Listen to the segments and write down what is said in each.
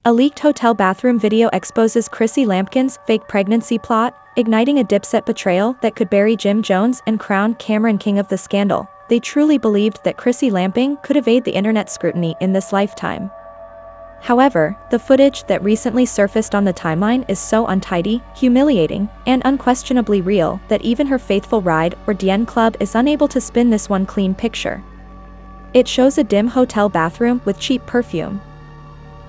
A leaked hotel bathroom video exposes Chrissy Lampkin's fake pregnancy plot, igniting a Dipset betrayal that could bury Jim Jones and crown Cameron king of the scandal. They truly believed that Chrissy Lampkin could evade the internet scrutiny in this lifetime. However, the footage that recently surfaced on the timeline is so untidy, humiliating, and unquestionably real that even her faithful ride or DN club is unable to spin this one clean picture. It shows a dim hotel bathroom with cheap perfume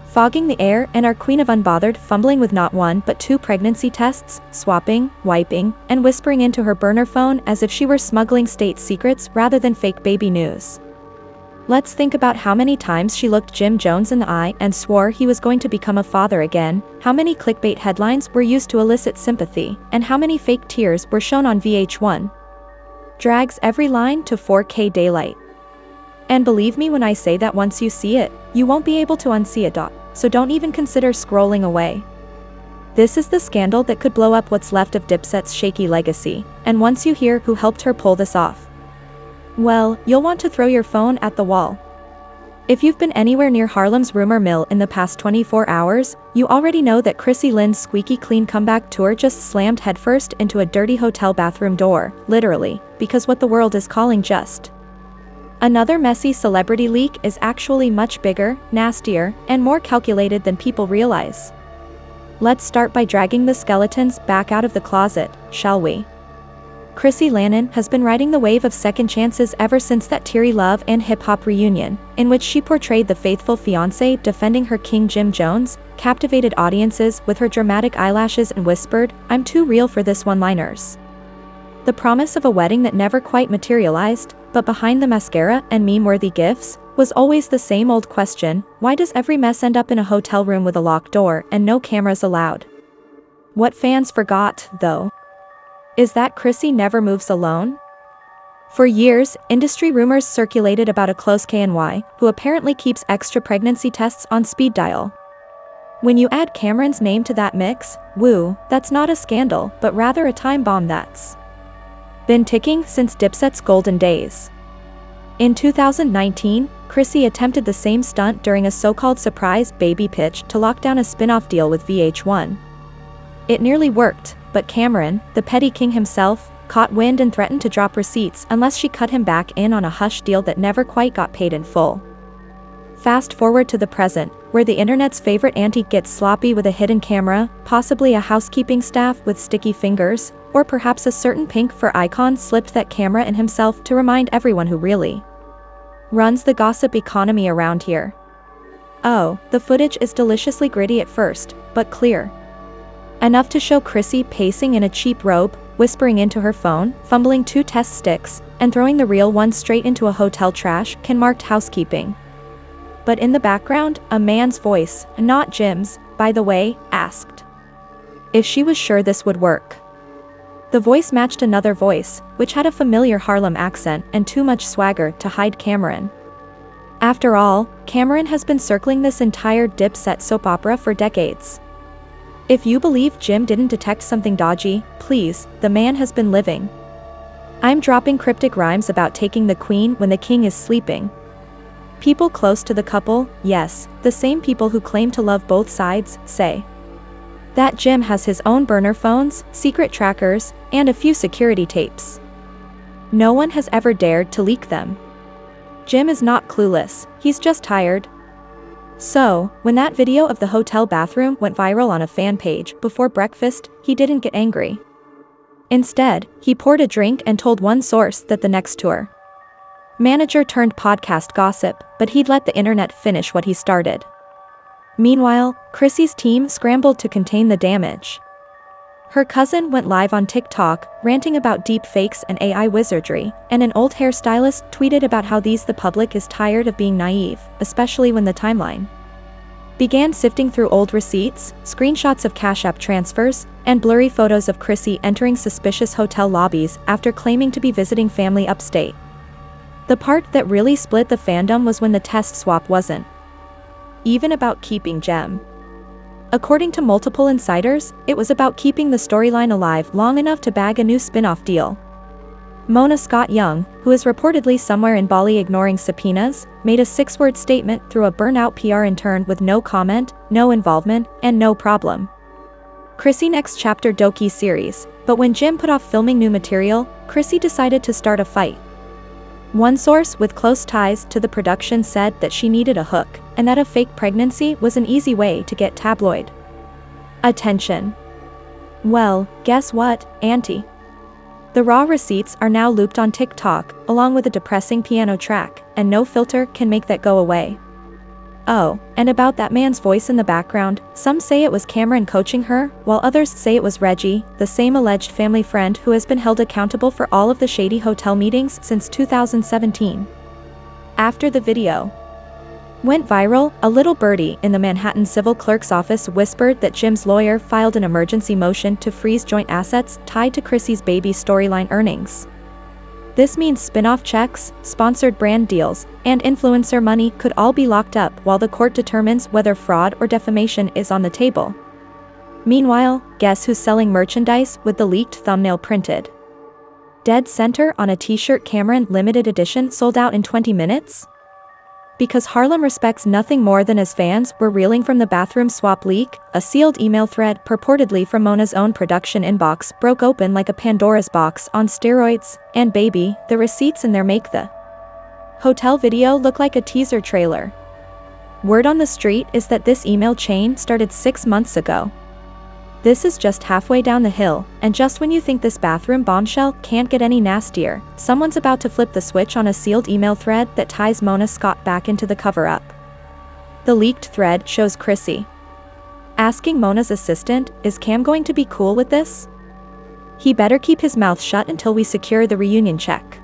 fogging the air and our queen of unbothered fumbling with not one but two pregnancy tests, swapping, wiping, and whispering into her burner phone as if she were smuggling state secrets rather than fake baby news. Let's think about how many times she looked Jim Jones in the eye and swore he was going to become a father again, how many clickbait headlines were used to elicit sympathy, and how many fake tears were shown on VH1. Drags every line to 4K daylight. And believe me when I say that once you see it, you won't be able to unsee it. So don't even consider scrolling away. This is the scandal that could blow up what's left of Dipset's shaky legacy, and once you hear who helped her pull this off, well, you'll want to throw your phone at the wall. If you've been anywhere near Harlem's rumor mill in the past 24 hours, you already know that Chrissy Lynn's squeaky clean comeback tour just slammed headfirst into a dirty hotel bathroom door, literally, because what the world is calling just another messy celebrity leak is actually much bigger, nastier, and more calculated than people realize. Let's start by dragging the skeletons back out of the closet, shall we? Chrissy Lampkin has been riding the wave of second chances ever since that teary love and hip-hop reunion, in which she portrayed the faithful fiancé defending her king Jim Jones, captivated audiences with her dramatic eyelashes and whispered, "I'm too real for this" one-liners. The promise of a wedding that never quite materialized, but behind the mascara and meme-worthy gifs, was always the same old question: why does every mess end up in a hotel room with a locked door and no cameras allowed? What fans forgot, though, is that Chrissy never moves alone. For years, industry rumors circulated about a close KNY, who apparently keeps extra pregnancy tests on speed dial. When you add Cameron's name to that mix, woo, that's not a scandal, but rather a time bomb that's been ticking since Dipset's golden days. In 2019, Chrissy attempted the same stunt during a so-called surprise baby pitch to lock down a spin-off deal with VH1. It nearly worked, but Cameron, the petty king himself, caught wind and threatened to drop receipts unless she cut him back in on a hush deal that never quite got paid in full. Fast forward to the present, where the internet's favorite auntie gets sloppy with a hidden camera, possibly a housekeeping staff with sticky fingers, or perhaps a certain pink fur icon slipped that camera in himself to remind everyone who really runs the gossip economy around here. Oh, the footage is deliciously gritty at first, but clear enough to show Chrissy pacing in a cheap robe, whispering into her phone, fumbling two test sticks, and throwing the real one straight into a hotel trash can marked housekeeping. But in the background, a man's voice, not Jim's, by the way, asked if she was sure this would work. The voice matched another voice, which had a familiar Harlem accent and too much swagger to hide Cameron. After all, Cameron has been circling this entire Dipset soap opera for decades. If you believe Jim didn't detect something dodgy, please, the man has been living. I'm dropping cryptic rhymes about taking the queen when the king is sleeping. People close to the couple, yes, the same people who claim to love both sides, say that Jim has his own burner phones, secret trackers, and a few security tapes. No one has ever dared to leak them. Jim is not clueless, he's just tired. So, when that video of the hotel bathroom went viral on a fan page before breakfast, he didn't get angry. Instead, he poured a drink and told one source that the next tour manager turned podcast gossip, but he'd let the internet finish what he started. Meanwhile, Chrissy's team scrambled to contain the damage. Her cousin went live on TikTok, ranting about deep fakes and AI wizardry, and an old hairstylist tweeted about how the public is tired of being naive, especially when the timeline began sifting through old receipts, screenshots of Cash App transfers, and blurry photos of Chrissy entering suspicious hotel lobbies after claiming to be visiting family upstate. The part that really split the fandom was when the test swap wasn't even about keeping Jem. According to multiple insiders, it was about keeping the storyline alive long enough to bag a new spin-off deal. Mona Scott Young, who is reportedly somewhere in Bali ignoring subpoenas, made a 6-word statement through a burnout PR intern with no comment, no involvement, and no problem. Chrissy next chapter docu series, but when Jim put off filming new material, Chrissy decided to start a fight. One source with close ties to the production said that she needed a hook, and that a fake pregnancy was an easy way to get tabloid attention. Well, guess what, Auntie? The raw receipts are now looped on TikTok, along with a depressing piano track, and no filter can make that go away. Oh, and about that man's voice in the background, some say it was Cameron coaching her, while others say it was Reggie, the same alleged family friend who has been held accountable for all of the shady hotel meetings since 2017. After the video went viral, a little birdie in the Manhattan civil clerk's office whispered that Jim's lawyer filed an emergency motion to freeze joint assets tied to Chrissy's baby storyline earnings. This means spin-off checks, sponsored brand deals, and influencer money could all be locked up while the court determines whether fraud or defamation is on the table. Meanwhile, guess who's selling merchandise with the leaked thumbnail printed dead center on a t-shirt? Cameron limited edition sold out in 20 minutes? Because Harlem respects nothing more than his fans were reeling from the bathroom swap leak, a sealed email thread purportedly from Mona's own production inbox broke open like a Pandora's box on steroids, and baby, the receipts in there make the hotel video look like a teaser trailer. Word on the street is that this email chain started 6 months ago. This is just halfway down the hill, and just when you think this bathroom bombshell can't get any nastier, someone's about to flip the switch on a sealed email thread that ties Mona Scott back into the cover-up. The leaked thread shows Chrissy asking Mona's assistant, "Is Cam going to be cool with this? He better keep his mouth shut until we secure the reunion check."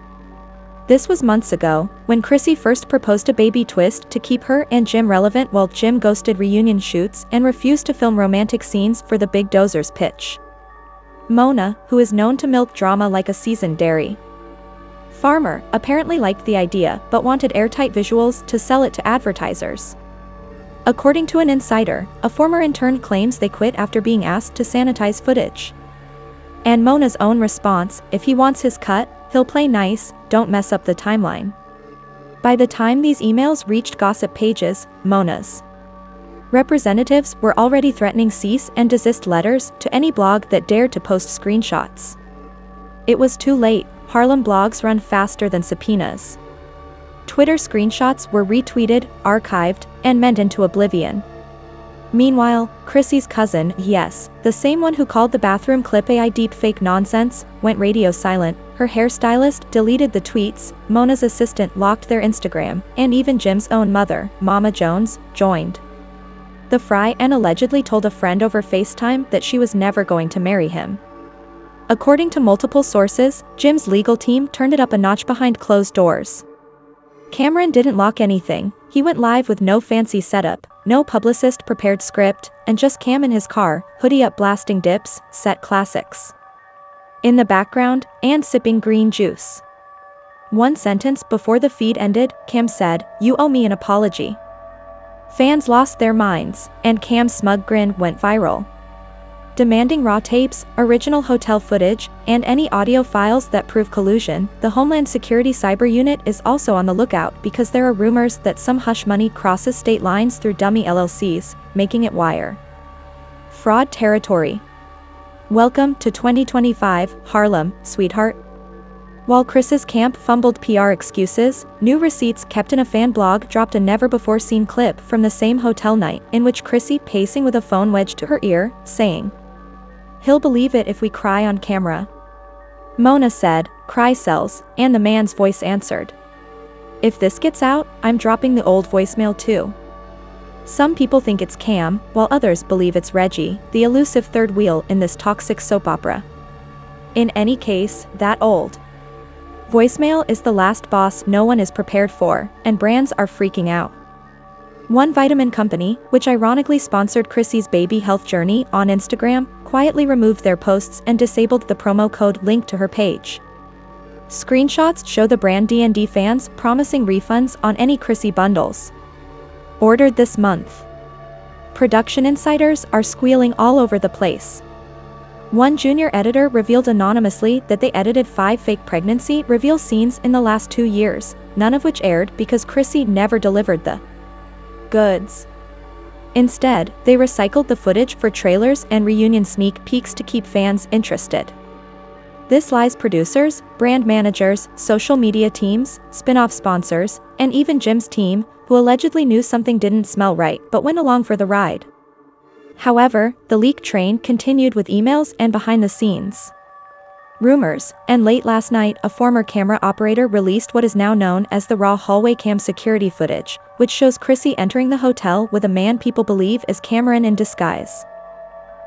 This was months ago, when Chrissy first proposed a baby twist to keep her and Jim relevant while Jim ghosted reunion shoots and refused to film romantic scenes for the Big Dozer's pitch. Mona, who is known to milk drama like a seasoned dairy farmer, apparently liked the idea but wanted airtight visuals to sell it to advertisers. According to an insider, a former intern claims they quit after being asked to sanitize footage. And Mona's own response, "If he wants his cut, he'll play nice, don't mess up the timeline." By the time these emails reached gossip pages, Mona's representatives were already threatening cease and desist letters to any blog that dared to post screenshots. It was too late. Harlem blogs run faster than subpoenas. Twitter screenshots were retweeted, archived, and meant into oblivion. Meanwhile, Chrissy's cousin, yes, the same one who called the bathroom clip AI deepfake nonsense, went radio silent. Her hairstylist deleted the tweets, Mona's assistant locked their Instagram, and even Jim's own mother, Mama Jones, joined the fray and allegedly told a friend over FaceTime that she was never going to marry him. According to multiple sources, Jim's legal team turned it up a notch behind closed doors. Cameron didn't lock anything. He went live with no fancy setup, no publicist-prepared script, and just Cam in his car, hoodie up blasting Dipset classics in the background, and sipping green juice. One sentence before the feed ended, Cam said, "You owe me an apology." Fans lost their minds, and Cam's smug grin went viral. Demanding raw tapes, original hotel footage, and any audio files that prove collusion, the Homeland Security Cyber Unit is also on the lookout because there are rumors that some hush money crosses state lines through dummy LLCs, making it wire fraud territory. Welcome to 2025, Harlem, sweetheart. While Chris's camp fumbled PR excuses, new receipts kept in a fan blog dropped a never-before-seen clip from the same hotel night in which Chrissy pacing with a phone wedged to her ear, saying, "He'll believe it if we cry on camera." Mona said, "Cry sells," and the man's voice answered, "If this gets out, I'm dropping the old voicemail too." Some people think it's Cam, while others believe it's Reggie, the elusive third wheel in this toxic soap opera. In any case, that old voicemail is the last boss no one is prepared for, and brands are freaking out. One vitamin company, which ironically sponsored Chrissy's baby health journey on Instagram, quietly removed their posts and disabled the promo code linked to her page. Screenshots show the brand D&D fans promising refunds on any Chrissy bundles ordered this month. Production insiders are squealing all over the place. One junior editor revealed anonymously that they edited 5 fake pregnancy reveal scenes in the last 2 years, none of which aired because Chrissy never delivered the goods. Instead, they recycled the footage for trailers and reunion sneak peeks to keep fans interested. This lies producers, brand managers, social media teams, spin-off sponsors, and even Jim's team, who allegedly knew something didn't smell right but went along for the ride. However, the leak train continued with emails and behind-the-scenes rumors, and late last night a former camera operator released what is now known as the raw hallway cam security footage, which shows Chrissy entering the hotel with a man people believe is Cameron in disguise.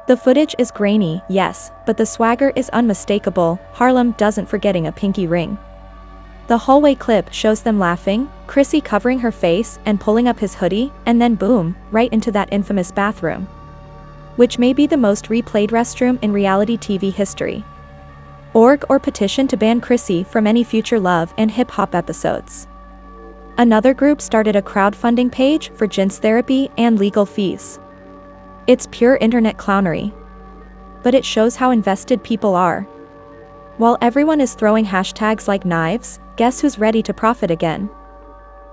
The footage is grainy, yes, but the swagger is unmistakable. Harlem doesn't forgetting a pinky ring. The hallway clip shows them laughing, Chrissy covering her face and pulling up his hoodie, and then boom, right into that infamous bathroom, which may be the most replayed restroom in reality TV history. Org or petition to ban Chrissy from any future Love and Hip Hop episodes. Another group started a crowdfunding page for Jin's therapy and legal fees. It's pure internet clownery. But it shows how invested people are. While everyone is throwing hashtags like knives, guess who's ready to profit again?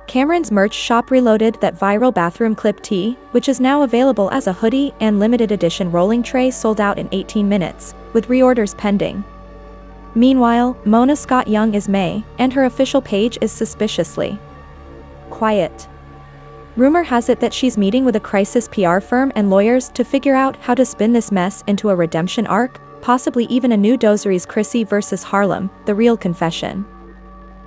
Cameron's merch shop reloaded that viral bathroom clip tee, which is now available as a hoodie and limited edition rolling tray sold out in 18 minutes, with reorders pending. Meanwhile, Mona Scott Young is May, and her official page is suspiciously quiet. Rumor has it that she's meeting with a crisis PR firm and lawyers to figure out how to spin this mess into a redemption arc, possibly even a new Dozery's Chrissy vs. Harlem, the real confession.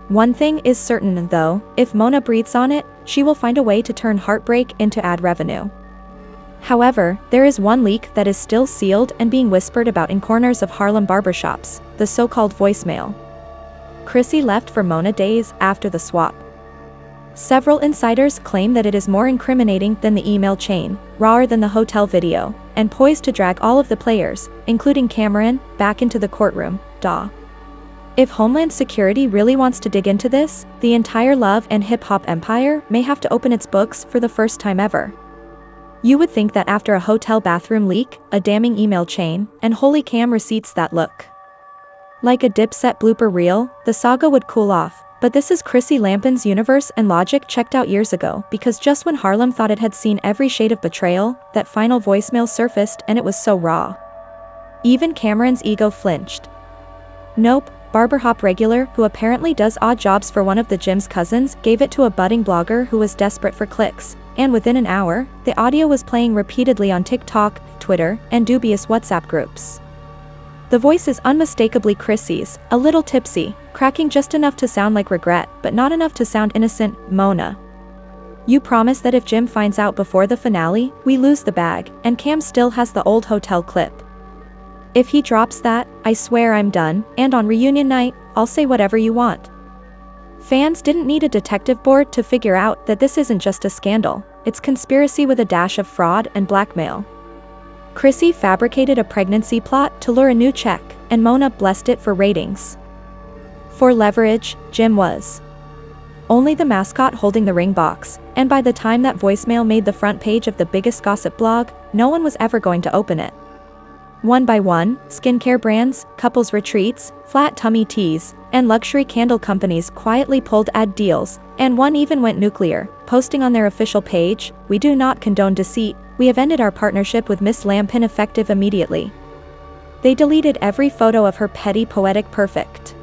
One thing is certain though, if Mona breathes on it, she will find a way to turn heartbreak into ad revenue. However, there is one leak that is still sealed and being whispered about in corners of Harlem barbershops, the so-called voicemail Chrissy left for Mona days after the swap. Several insiders claim that it is more incriminating than the email chain, rawer than the hotel video, and poised to drag all of the players, including Cameron, back into the courtroom. If Homeland Security really wants to dig into this, the entire Love and Hip Hop empire may have to open its books for the first time ever. You would think that after a hotel bathroom leak, a damning email chain, and holy cam receipts that look like a Dipset blooper reel, the saga would cool off, but this is Chrissy Lampkin's universe and logic checked out years ago because just when Harlem thought it had seen every shade of betrayal, that final voicemail surfaced and it was so raw. Even Cameron's ego flinched. Nope. Barber Hop regular, who apparently does odd jobs for one of the Jim's cousins, gave it to a budding blogger who was desperate for clicks, and within an hour, the audio was playing repeatedly on TikTok, Twitter, and dubious WhatsApp groups. The voice is unmistakably Chrissy's, a little tipsy, cracking just enough to sound like regret, but not enough to sound innocent. Mona, you promise that if Jim finds out before the finale, we lose the bag, and Cam still has the old hotel clip. If he drops that, I swear I'm done, and on reunion night, I'll say whatever you want. Fans didn't need a detective board to figure out that this isn't just a scandal, it's conspiracy with a dash of fraud and blackmail. Chrissy fabricated a pregnancy plot to lure a new check, and Mona blessed it for ratings. For leverage, Jim was only the mascot holding the ring box, and by the time that voicemail made the front page of the biggest gossip blog, no one was ever going to open it. One by one, skincare brands, couples retreats, flat tummy teas, and luxury candle companies quietly pulled ad deals, and one even went nuclear, posting on their official page, "We do not condone deceit, we have ended our partnership with Miss Lampkin effective immediately." They deleted every photo of her petty poetic perfect.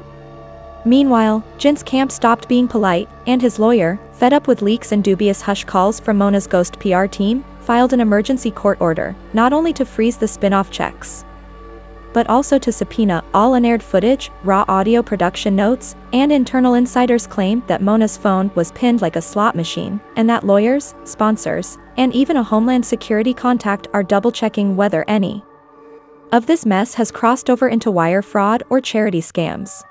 Meanwhile, Jin's camp stopped being polite, and his lawyer, fed up with leaks and dubious hush calls from Mona's ghost PR team, filed an emergency court order, not only to freeze the spin-off checks, but also to subpoena all unaired footage, raw audio production notes, and internal insiders claim that Mona's phone was pinned like a slot machine, and that lawyers, sponsors, and even a Homeland Security contact are double-checking whether any of this mess has crossed over into wire fraud or charity scams.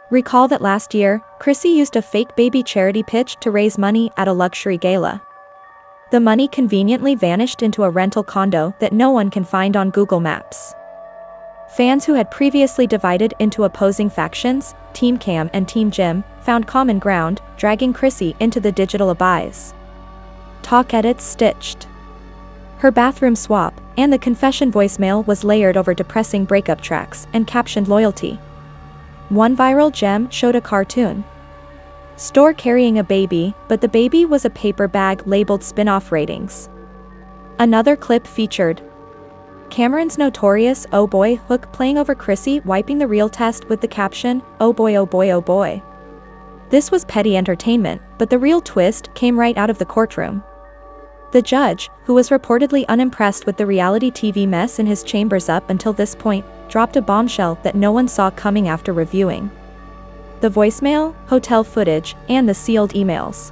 Recall that last year, Chrissy used a fake baby charity pitch to raise money at a luxury gala. The money conveniently vanished into a rental condo that no one can find on Google Maps. Fans who had previously divided into opposing factions, Team Cam and Team Jim, found common ground, dragging Chrissy into the digital abyss. Talk edits stitched Her bathroom swap and the confession voicemail was layered over depressing breakup tracks and captioned loyalty. One viral gem showed a cartoon store carrying a baby, but the baby was a paper bag labeled spin-off ratings. Another clip featured Cameron's notorious "Oh Boy" hook playing over Chrissy wiping the real test with the caption, "Oh boy, oh boy, oh boy." This was petty entertainment, but the real twist came right out of the courtroom. The judge, who was reportedly unimpressed with the reality TV mess in his chambers up until this point, dropped a bombshell that no one saw coming after reviewing the voicemail, hotel footage, and the sealed emails.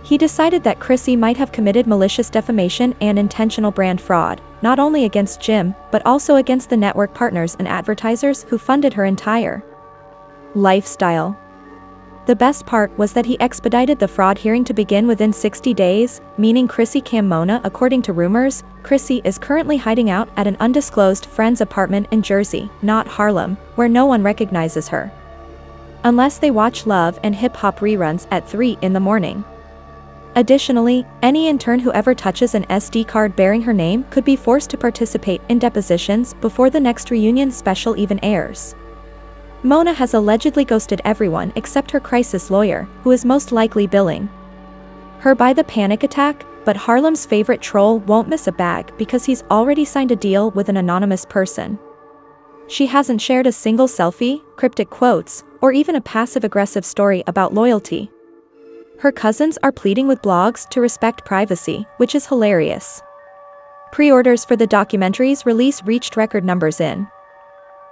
He decided that Chrissy might have committed malicious defamation and intentional brand fraud, not only against Jim, but also against the network partners and advertisers who funded her entire lifestyle. The best part was that he expedited the fraud hearing to begin within 60 days, meaning Chrissy Mona. According to rumors, Chrissy is currently hiding out at an undisclosed friend's apartment in Jersey, not Harlem, where no one recognizes her. Unless they watch Love and Hip Hop reruns at 3 in the morning. Additionally, any intern who ever touches an SD card bearing her name could be forced to participate in depositions before the next reunion special even airs. Mona has allegedly ghosted everyone except her crisis lawyer, who is most likely billing her by the panic attack, but Harlem's favorite troll won't miss a bag because he's already signed a deal with an anonymous person. She hasn't shared a single selfie, cryptic quotes, or even a passive-aggressive story about loyalty. Her cousins are pleading with blogs to respect privacy, which is hilarious. Pre-orders for the documentary's release reached record numbers in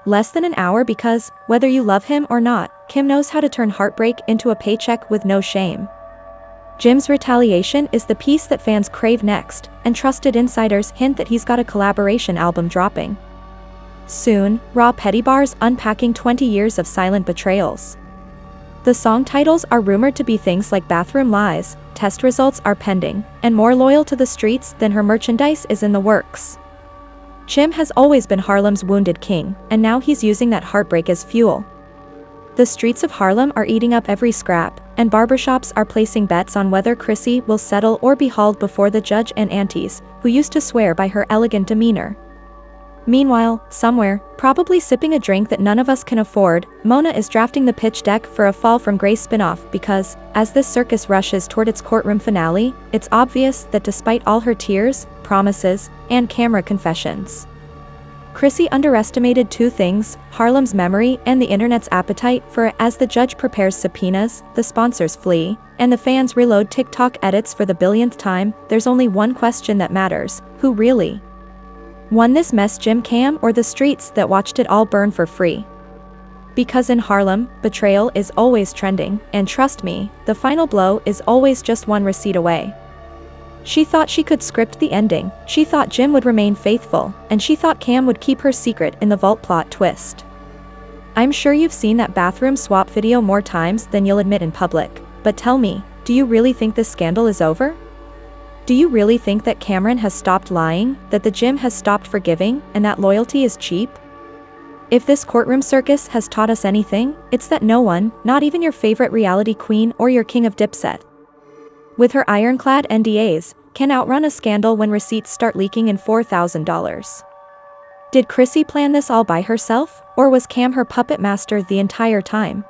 less than an hour because, whether you love him or not, Kim knows how to turn heartbreak into a paycheck with no shame. Jim's retaliation is the piece that fans crave next, and trusted insiders hint that he's got a collaboration album dropping soon. Raw Petty Bars unpacking 20 years of silent betrayals. The song titles are rumored to be things like Bathroom Lies, Test Results Are Pending, and More Loyal to the Streets Than Her Merchandise is in the works. Jim has always been Harlem's wounded king, and now he's using that heartbreak as fuel. The streets of Harlem are eating up every scrap, and barbershops are placing bets on whether Chrissy will settle or be hauled before the judge and aunties, who used to swear by her elegant demeanor. Meanwhile, somewhere, probably sipping a drink that none of us can afford, Mona is drafting the pitch deck for a Fall from Grace spinoff because, as this circus rushes toward its courtroom finale, it's obvious that despite all her tears, promises, and camera confessions, Chrissy underestimated two things: Harlem's memory and the internet's appetite for it. As the judge prepares subpoenas, the sponsors flee, and the fans reload TikTok edits for the billionth time, there's only one question that matters: who really won this mess, Jim Cam or the streets that watched it all burn for free? Because in Harlem, betrayal is always trending, and trust me, the final blow is always just one receipt away. She thought she could script the ending, she thought Jim would remain faithful, and she thought Cam would keep her secret in the vault. Plot twist. I'm sure you've seen that bathroom swap video more times than you'll admit in public, but tell me, do you really think this scandal is over? Do you really think that Cameron has stopped lying, that the Jim has stopped forgiving, and that loyalty is cheap? If this courtroom circus has taught us anything, it's that no one, not even your favorite reality queen or your king of Dipset, with her ironclad NDAs, can outrun a scandal when receipts start leaking in $4,000. Did Chrissy plan this all by herself, or was Cam her puppet master the entire time?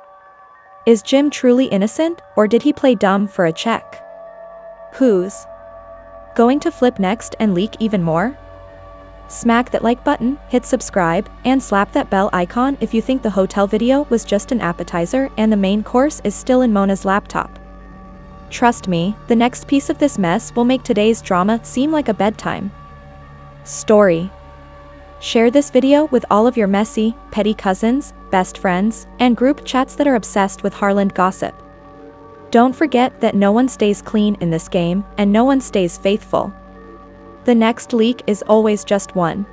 Is Jim truly innocent, or did he play dumb for a check? Who's going to flip next and leak even more? Smack that like button, hit subscribe, and slap that bell icon if you think the hotel video was just an appetizer and the main course is still in Mona's laptop. Trust me, the next piece of this mess will make today's drama seem like a bedtime story. Share this video with all of your messy, petty cousins, best friends, and group chats that are obsessed with Harlem gossip. Don't forget that no one stays clean in this game, and no one stays faithful. The next leak is always just one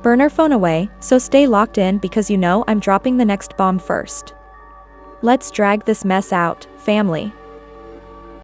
burner phone away, so stay locked in because you know I'm dropping the next bomb first. Let's drag this mess out, family.